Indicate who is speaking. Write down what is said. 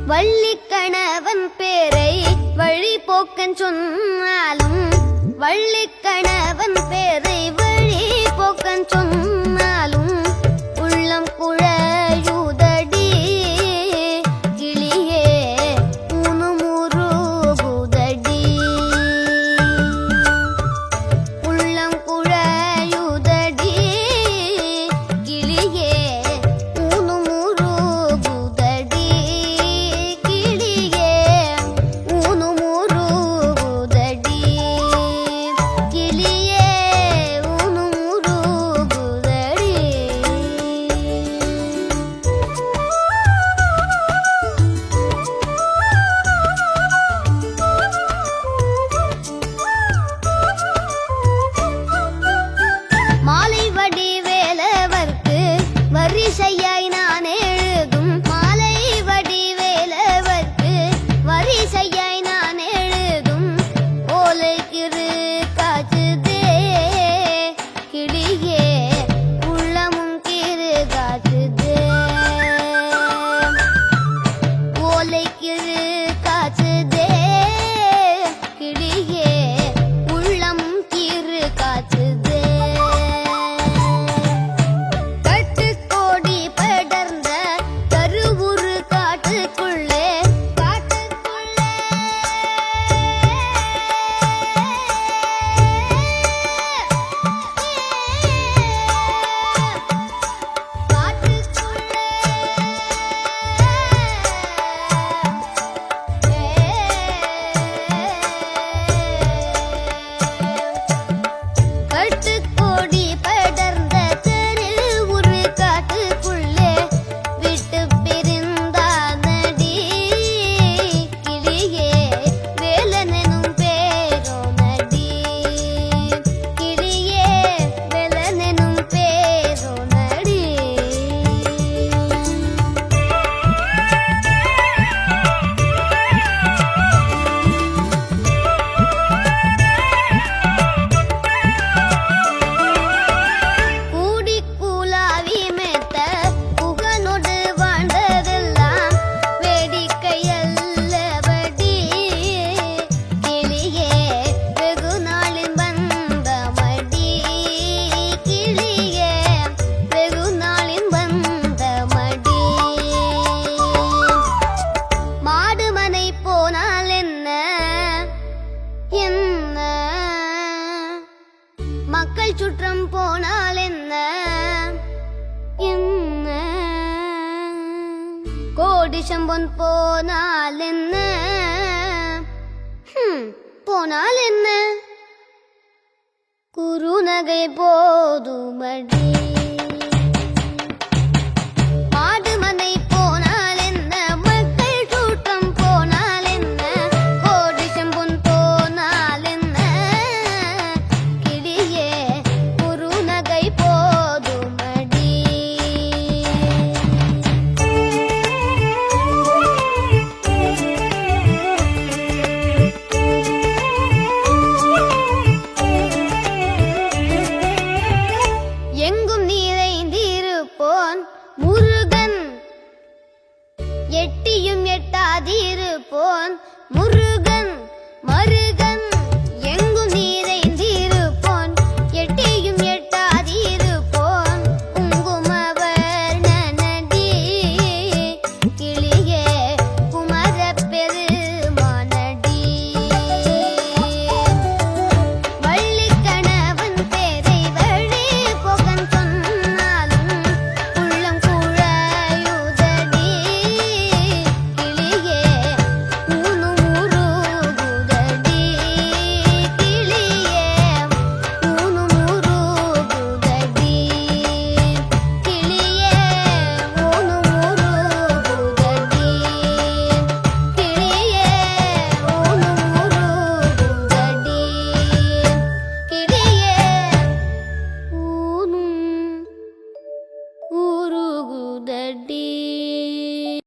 Speaker 1: வள்ளிக்கணவன் பேரை வழிபோக்கன் சொன்னாலும் வள்ளிக்கணவன் பேரை வழிபோக்கன் சொன்னாலும் உள்ளம் குழையுதடி கிளியே ஊனுமுருகுதடி உள்ளம் குழையுதடி கிளியே ஊனுமுருகுதடி கிளியே ஊனுமுருகுதடி கிளியே ஊனுமுருகுதடி. மாலை வடிவேலவர்க்கு வரிசையாய் நான் எழுதும் மாலை வடிவேலவர்க்கு வரிசையாய் நான் எழுதும் ஓலைக்கிரு காச்சுதே கிளியே உள்ளமும் கிரு காச்சுதே ஓலைக்கிரு காச்சுதே கிளியே உள்ளமும் கிரு காச்சுதே. கட்டுக்கோடி படர்ந்த கருவுரு காட்டுக்குள்ளே கட்டுக்கோடி படர்ந்த கருவுரு காட்டுக்குள்ளே விட்டு பிரிந்தானடி கிளியே வேலனெனும் பேரோனடி கிளியே வேலனெனும் பேரோனடி. கூடி கூலாவி மேத்த புகனோடு வாழ்ந்ததெல்லாம் வேடிக்கையல்லபடி கிளியே வெகு நாளின் வந்தமடி கிளியே வெகு நாளின் வந்தமடி. மாடுமனை போனால் என்ன என்ன மக்கள் சுற்றம் போனால் என்ன என்ன கோடி சம்பொன் போனால் என்ன போனால் என்ன குறுநகை போதுமடி. மாடுமனை போனால் என்ன மக்கள் சுற்றம் போனால் என்ன கோடி சம்பொன் போனால் என்ன கிளியே குறுநகை போதுமடி. எங்கும் நிறைந்திருப்போன் முருகன் எட்டியும் எட்டாதிருப்போன் முருகன்